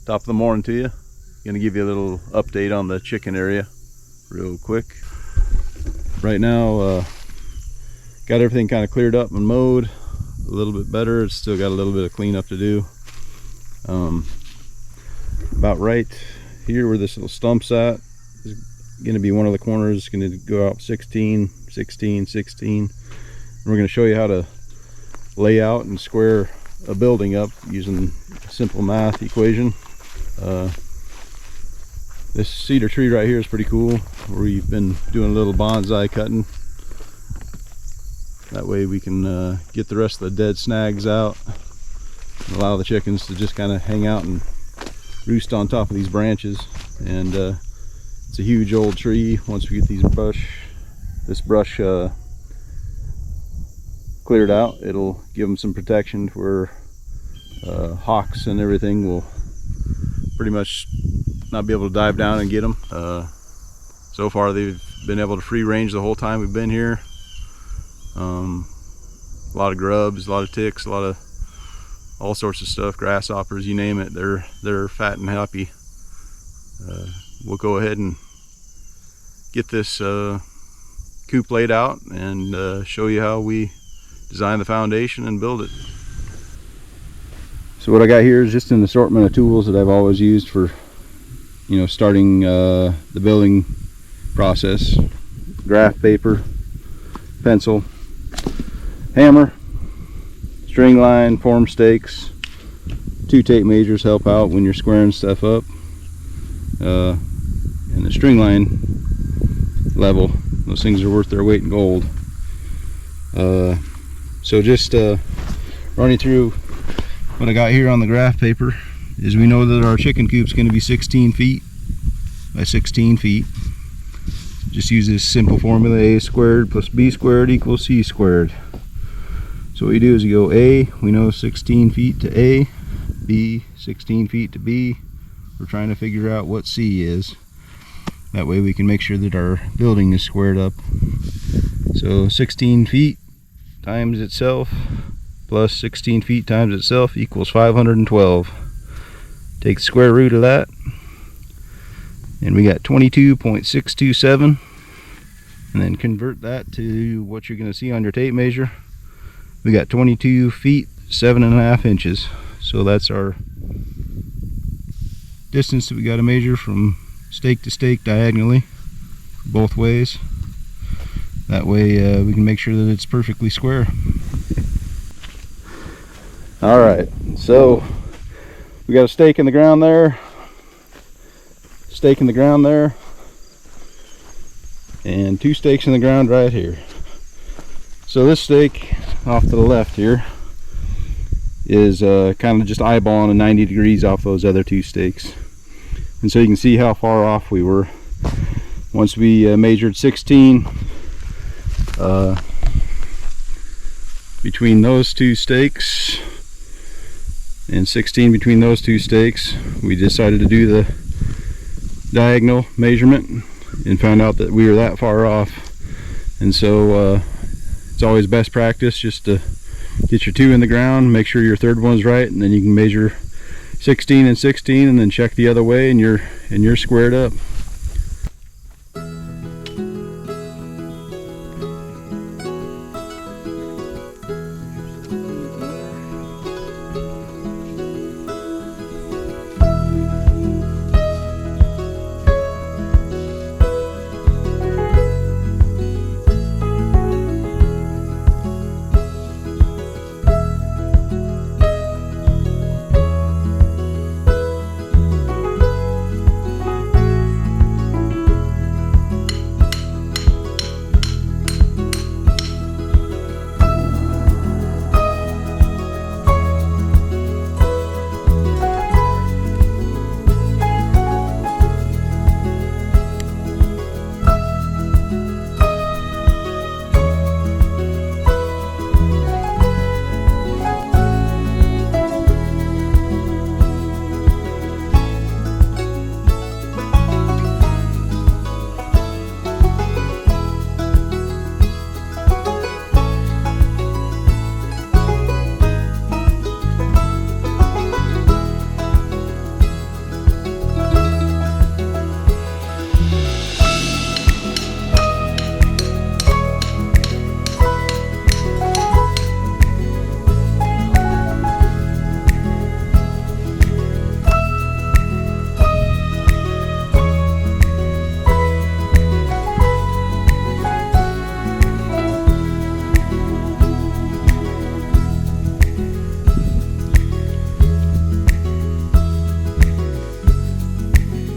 Top of the morning to you. Gonna give you a little update on the chicken area real quick. Right now, got everything kind of cleared up and mowed a little bit better. It's still got a little bit of cleanup to do. About right here where this little stump's at is gonna be one of the corners. It's gonna go out 16, 16, 16. And we're gonna show you how to lay out and square a building up using a simple math equation. This cedar tree right here is pretty cool. We've been doing a little bonsai cutting. That way we can get the rest of the dead snags out and allow the chickens to just kind of hang out and roost on top of these branches. And it's a huge old tree. Once we get this brush cleared out, it'll give them some protection where hawks and everything will pretty much not be able to dive down and get them. So far they've been able to free range the whole time we've been here. A lot of grubs, a lot of ticks, a lot of all sorts of stuff, grasshoppers, you name it. They're fat and happy. We'll go ahead and get this coop laid out and show you how we design the foundation and build it. So what I got here is just an assortment of tools that I've always used for, you know, starting the building process. Graph paper, pencil, hammer, string line, form stakes. 2 tape measures help out when you're squaring stuff up. And the string line level, those things are worth their weight in gold. So just running through what I got here on the graph paper is we know that our chicken coop's going to be 16 feet by 16 feet. Just use this simple formula: a squared plus b squared equals c squared. So what you do is you go A, we know 16 feet to A, B 16 feet to B. We're trying to figure out what C is. That way we can make sure that our building is squared up. So 16 feet times itself plus 16 feet times itself equals 512. Take the square root of that, and we got 22.627, and then convert that to what you're going to see on your tape measure. We got 22 feet 7.5 inches. So that's our distance that we got to measure from stake to stake diagonally both ways. That way we can make sure that it's perfectly square. Alright, so we got a stake in the ground there, stake in the ground there, and 2 stakes in the ground right here. So this stake off to the left here is kind of just eyeballing 90 degrees off those other 2 stakes. And so you can see how far off we were. Once we measured 16 between those 2 stakes and 16 between those 2 stakes, we decided to do the diagonal measurement and found out that we were that far off. And so it's always best practice just to get your 2 in the ground, make sure your third one's right, and then you can measure 16 and 16 and then check the other way, and you're squared up.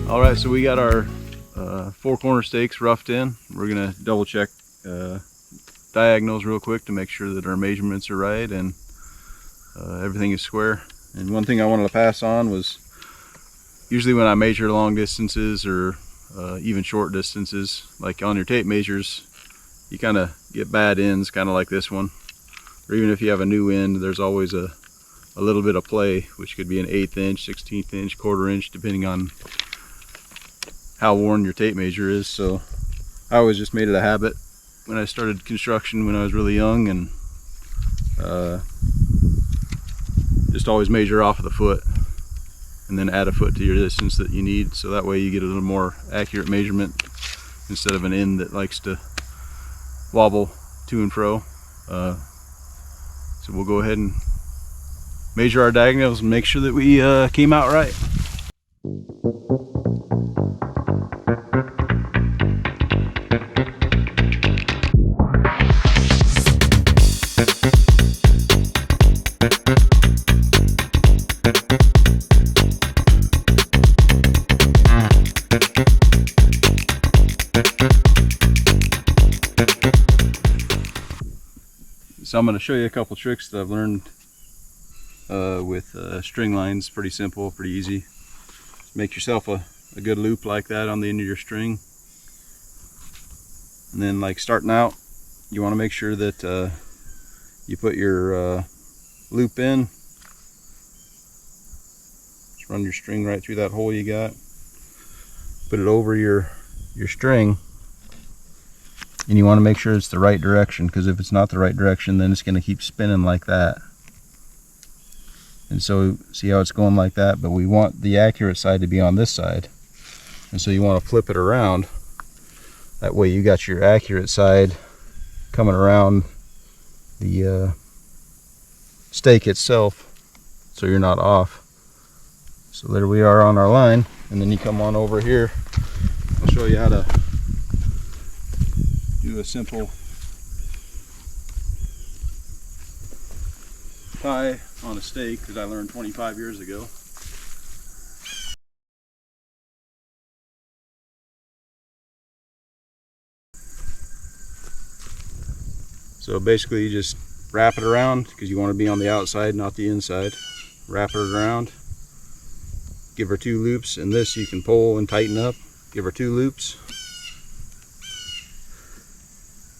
All right, so we got our 4 corner stakes roughed in. We're gonna double check diagonals real quick to make sure that our measurements are right and everything is square. And one thing I wanted to pass on was, usually when I measure long distances or even short distances, like on your tape measures, you kind of get bad ends, kind of like this one. Or even if you have a new end, there's always a little bit of play, which could be an 1/8 inch, 1/16 inch, 1/4 inch, depending on how worn your tape measure is. So I always just made it a habit when I started construction when I was really young, and just always measure off of the foot and then add a foot to your distance that you need, so that way you get a little more accurate measurement instead of an end that likes to wobble to and fro. So we'll go ahead and measure our diagonals and make sure that we came out right. So I'm going to show you a couple tricks that I've learned with string lines. Pretty simple, pretty easy. Make yourself a good loop like that on the end of your string. And then, like starting out, you want to make sure that you put your loop in. Just run your string right through that hole you got. Put it over your string. And you want to make sure it's the right direction, because if it's not the right direction, then it's going to keep spinning like that. And so, see how it's going like that? But we want the accurate side to be on this side. And so you want to flip it around. That way you got your accurate side coming around the stake itself, so you're not off. So there we are on our line. And then you come on over here. I'll show you how to do a simple tie on a stake that I learned 25 years ago. So basically you just wrap it around, because you want to be on the outside, not the inside. Wrap it around, give her 2 loops, and this you can pull and tighten up. Give her 2 loops.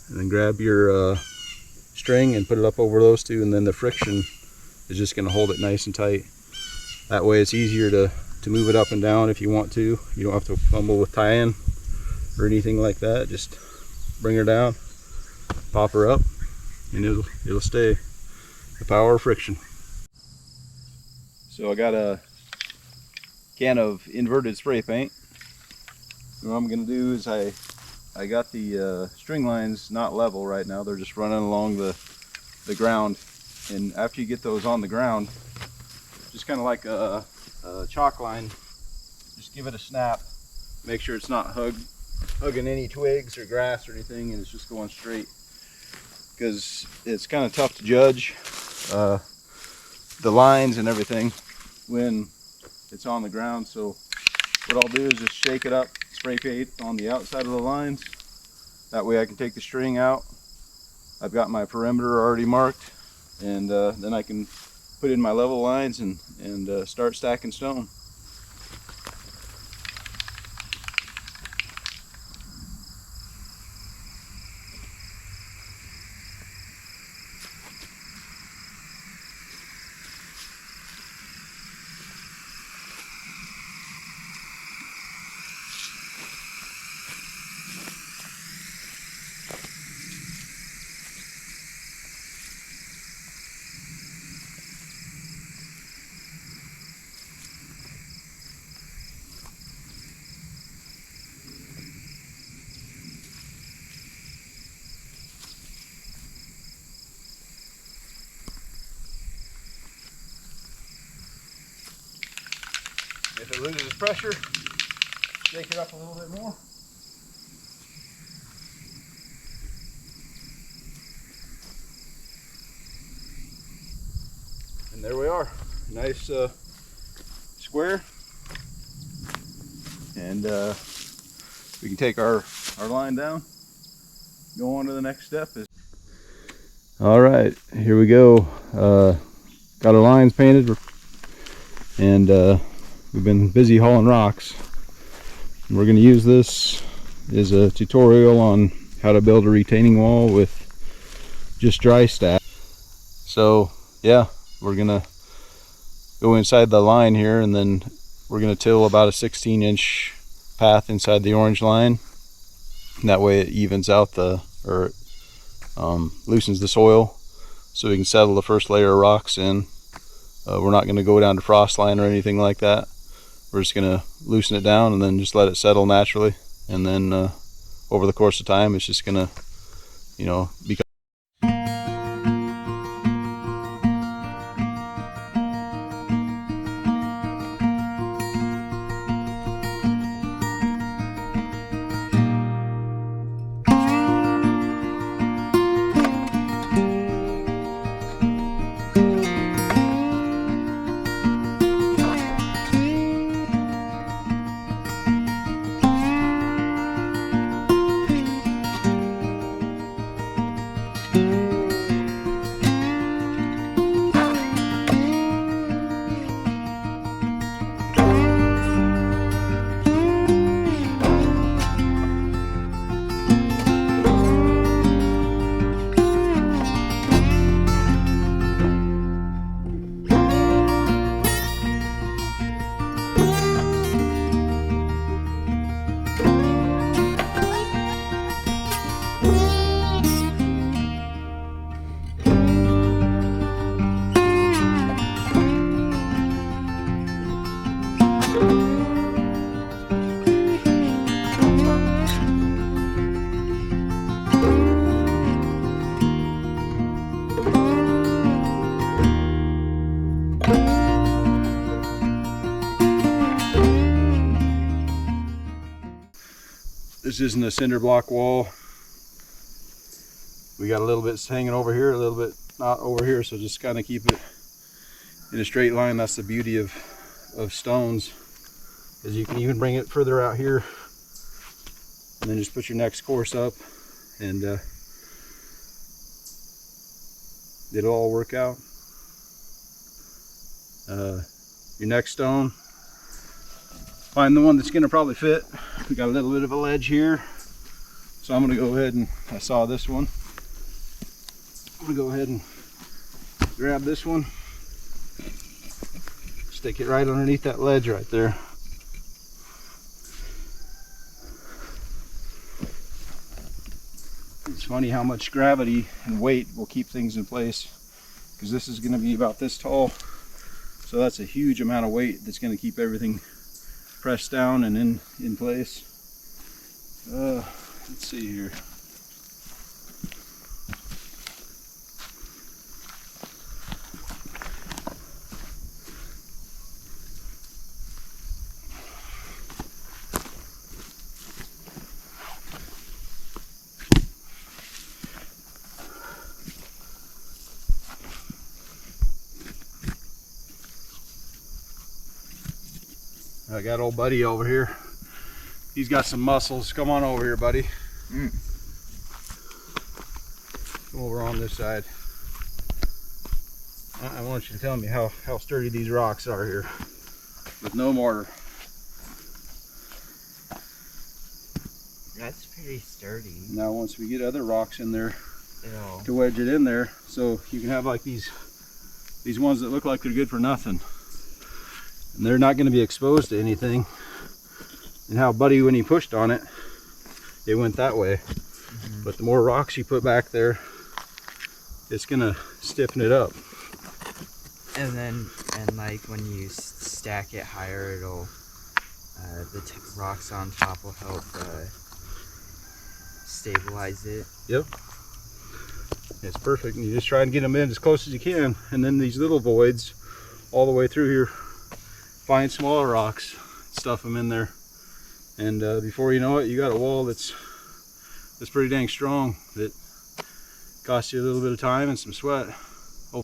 And then grab your string and put it up over those 2, and then the friction is just going to hold it nice and tight. That way it's easier to move it up and down if you want to. You don't have to fumble with tying or anything like that. Just bring her down, pop her up, and it'll stay. The power of friction. So I got a can of inverted spray paint. What I'm going to do is I got the string lines not level right now. They're just running along the ground. And after you get those on the ground, just kind of like a chalk line, just give it a snap. Make sure it's not hugging any twigs or grass or anything, and it's just going straight. Because it's kind of tough to judge the lines and everything when it's on the ground. So what I'll do is just shake it up, spray paint on the outside of the lines. That way I can take the string out. I've got my perimeter already marked, and then I can put in my level lines and start stacking stone. If it loses pressure, shake it up a little bit more. And there we are, nice square. and we can take our line down, go on to the next step. All right, here we go. Got our lines painted, and we've been busy hauling rocks. And we're going to use this as a tutorial on how to build a retaining wall with just dry stack. So yeah, we're gonna go inside the line here, and then we're gonna till about a 16-inch path inside the orange line. And that way it evens out loosens the soil, so we can settle the first layer of rocks in. We're not gonna go down to frost line or anything like that. We're just gonna loosen it down and then just let it settle naturally. And then over the course of time, it's just gonna, become. This isn't a cinder block wall. We got a little bit hanging over here, a little bit not over here, so just kind of keep it in a straight line. That's the beauty of stones, is you can even bring it further out here and then just put your next course up, and it'll all work out. Your next stone, find the one that's going to probably fit. We got a little bit of a ledge here, so I'm going to go ahead and, I saw this one, I'm going to go ahead and grab this one, stick it right underneath that ledge right there. It's funny how much gravity and weight will keep things in place, because this is going to be about this tall, so that's a huge amount of weight that's going to keep everything pressed down and in place. Let's see here. I got old buddy over here. He's got some muscles. Come on over here, buddy. Come over on this side. I want you to tell me how sturdy these rocks are here with no mortar. That's pretty sturdy. Now once we get other rocks in there to wedge it in there, so you can have like these ones that look like they're good for nothing. And they're not going to be exposed to anything. And how buddy, when he pushed on it, it went that way. Mm-hmm. But the more rocks you put back there, it's going to stiffen it up. And like when you stack it higher, it'll the rocks on top will help stabilize it. Yep. It's perfect. And you just try and get them in as close as you can, and then these little voids all the way through here, find smaller rocks, stuff them in there, and before you know it, you got a wall that's pretty dang strong, that costs you a little bit of time and some sweat. Oh.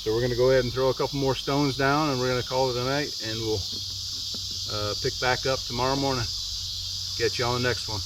So we're going to go ahead and throw a couple more stones down, and we're going to call it a night, and we'll pick back up tomorrow morning. Get you on the next one.